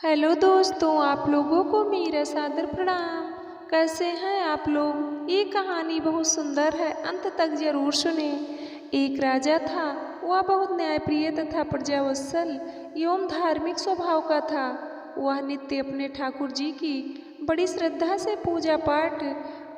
Hello दोस्तों, आप लोगों को मेरा सादर प्रणाम। कैसे हैं आप लोग? ये कहानी बहुत सुंदर है, अंत तक जरूर सुने। एक राजा था, वह बहुत न्यायप्रिय तथा प्रजावत्सल एवं धार्मिक स्वभाव का था। वह नित्य अपने ठाकुर जी की बड़ी श्रद्धा से पूजा पाठ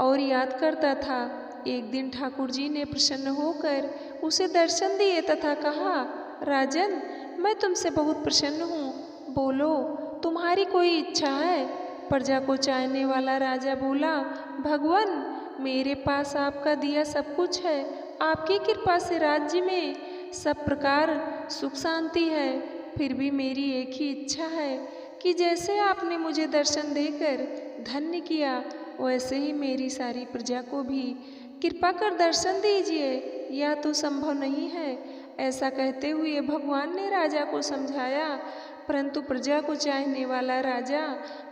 और याद करता था। एक दिन ठाकुर जी ने प्रसन्न होकर उसे दर्शन दिए तथा कहा, राजन, मैं तुमसे बहुत प्रसन्न हूँ, बोलो तुम्हारी कोई इच्छा है? प्रजा को चाहने वाला राजा बोला, भगवान, मेरे पास आपका दिया सब कुछ है। आपकी कृपा से राज्य में सब प्रकार सुख शांति है। फिर भी मेरी एक ही इच्छा है कि जैसे आपने मुझे दर्शन देकर धन्य किया, वैसे ही मेरी सारी प्रजा को भी कृपा कर दर्शन दीजिए। यह तो संभव नहीं है। ऐसा कहते हुए भगवान ने राजा को समझाया, परंतु प्रजा को चाहने वाला राजा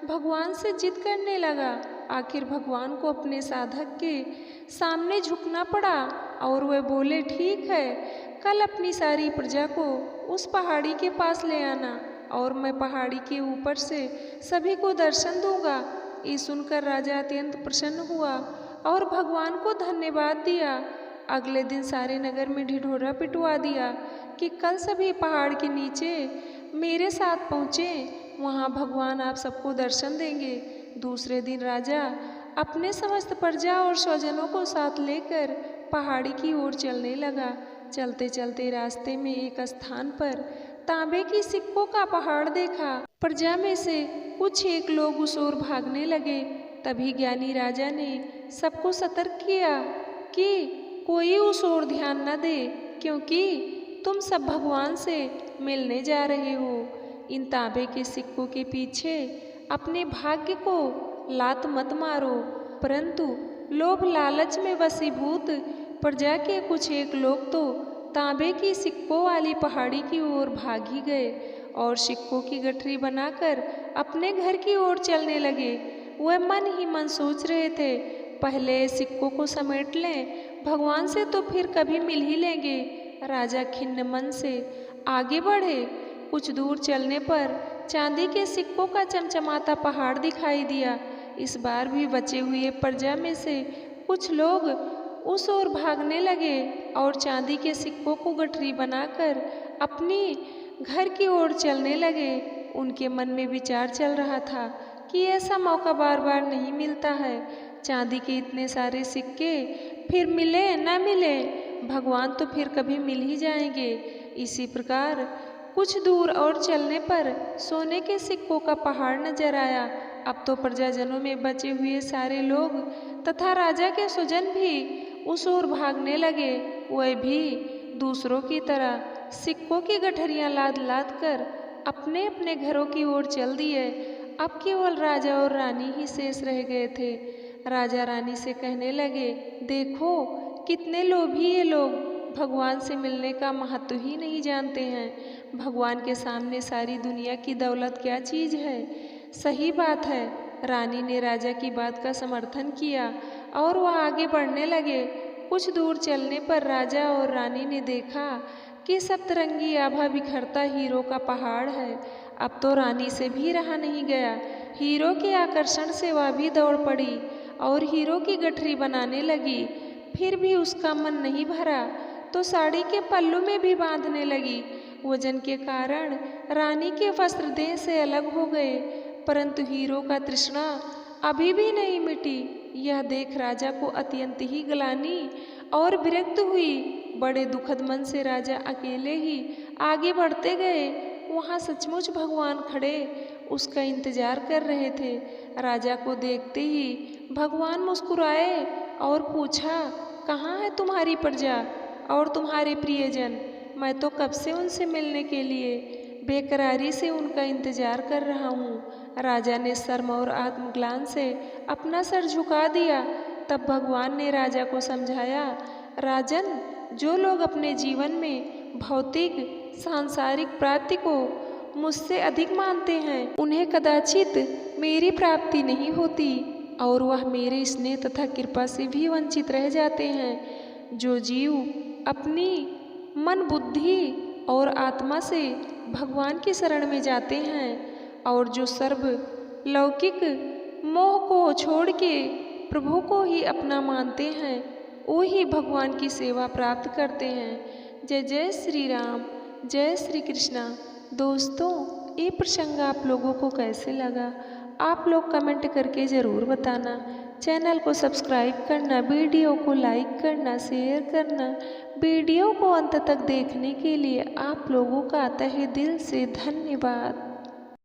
भगवान से जिद करने लगा। आखिर भगवान को अपने साधक के सामने झुकना पड़ा और वे बोले, ठीक है, कल अपनी सारी प्रजा को उस पहाड़ी के पास ले आना और मैं पहाड़ी के ऊपर से सभी को दर्शन दूंगा। ये सुनकर राजा अत्यंत प्रसन्न हुआ और भगवान को धन्यवाद दिया। अगले दिन सारे नगर में ढिढोरा पिटवा दिया कि कल सभी पहाड़ के नीचे मेरे साथ पहुँचे, वहाँ भगवान आप सबको दर्शन देंगे। दूसरे दिन राजा अपने समस्त प्रजा और स्वजनों को साथ लेकर पहाड़ी की ओर चलने लगा। चलते चलते रास्ते में एक स्थान पर तांबे की सिक्कों का पहाड़ देखा। प्रजा में से कुछ एक लोग उस ओर भागने लगे। तभी ज्ञानी राजा ने सबको सतर्क किया कि कोई उस ओर ध्यान न दे, क्योंकि तुम सब भगवान से मिलने जा रहे हो। इन तांबे के सिक्कों के पीछे अपने भाग्य को लात मत मारो। परंतु लोभ लालच में वशीभूत प्रजा के कुछ एक लोग तो तांबे की सिक्कों वाली पहाड़ी की ओर भाग ही गए और सिक्कों की गठरी बनाकर अपने घर की ओर चलने लगे। वह मन ही मन सोच रहे थे, पहले सिक्कों को समेट लें, भगवान से तो फिर कभी मिल ही लेंगे। राजा खिन्न मन से आगे बढ़े। कुछ दूर चलने पर चांदी के सिक्कों का चमचमाता पहाड़ दिखाई दिया। इस बार भी बचे हुए प्रजा में से कुछ लोग उस ओर भागने लगे और चांदी के सिक्कों को गठरी बनाकर अपनी घर की ओर चलने लगे। उनके मन में विचार चल रहा था कि ऐसा मौका बार बार नहीं मिलता है। चांदी के इतने सारे सिक्के फिर मिले न मिले, भगवान तो फिर कभी मिल ही जाएंगे। इसी प्रकार कुछ दूर और चलने पर सोने के सिक्कों का पहाड़ नजर आया। अब तो प्रजाजनों में बचे हुए सारे लोग तथा राजा के स्वजन भी उस ओर भागने लगे। वह भी दूसरों की तरह सिक्कों की गठरियां लाद लाद कर अपने अपने घरों की ओर चल दिए। अब केवल राजा और रानी ही शेष रह गए थे। राजा रानी से कहने लगे, देखो कितने लोभी ये लोग, भगवान से मिलने का महत्व ही नहीं जानते हैं। भगवान के सामने सारी दुनिया की दौलत क्या चीज़ है। सही बात है। रानी ने राजा की बात का समर्थन किया और वह आगे बढ़ने लगे। कुछ दूर चलने पर राजा और रानी ने देखा कि सतरंगी आभा बिखरता हीरो का पहाड़ है। अब तो रानी से भी रहा नहीं गया। हीरो के आकर्षण से वह भी दौड़ पड़ी और हीरो की गठरी बनाने लगी। फिर भी उसका मन नहीं भरा तो साड़ी के पल्लू में भी बांधने लगी। वजन के कारण रानी के वस्त्र देह से अलग हो गए, परंतु हीरो का तृष्णा अभी भी नहीं मिटी। यह देख राजा को अत्यंत ही ग्लानि और विरक्त हुई। बड़े दुखद मन से राजा अकेले ही आगे बढ़ते गए। वहाँ सचमुच भगवान खड़े उसका इंतजार कर रहे थे। राजा को देखते ही भगवान मुस्कुराए और पूछा, कहाँ है तुम्हारी प्रजा और तुम्हारे प्रियजन? मैं तो कब से उनसे मिलने के लिए बेकरारी से उनका इंतजार कर रहा हूँ। राजा ने शर्म और आत्मग्लान से अपना सर झुका दिया। तब भगवान ने राजा को समझाया, राजन, जो लोग अपने जीवन में भौतिक सांसारिक प्राप्ति को मुझसे अधिक मानते हैं, उन्हें कदाचित मेरी प्राप्ति नहीं होती और वह मेरे स्नेह तथा कृपा से भी वंचित रह जाते हैं। जो जीव अपनी मन बुद्धि और आत्मा से भगवान की शरण में जाते हैं, और जो सर्व लौकिक मोह को छोड़ के प्रभु को ही अपना मानते हैं वो ही भगवान की सेवा प्राप्त करते हैं। जय जय श्री राम, जय श्री कृष्णा। दोस्तों, ये प्रसंग आप लोगों को कैसे लगा आप लोग कमेंट करके ज़रूर बताना। चैनल को सब्सक्राइब करना, वीडियो को लाइक करना, शेयर करना। वीडियो को अंत तक देखने के लिए आप लोगों का तहे दिल से धन्यवाद।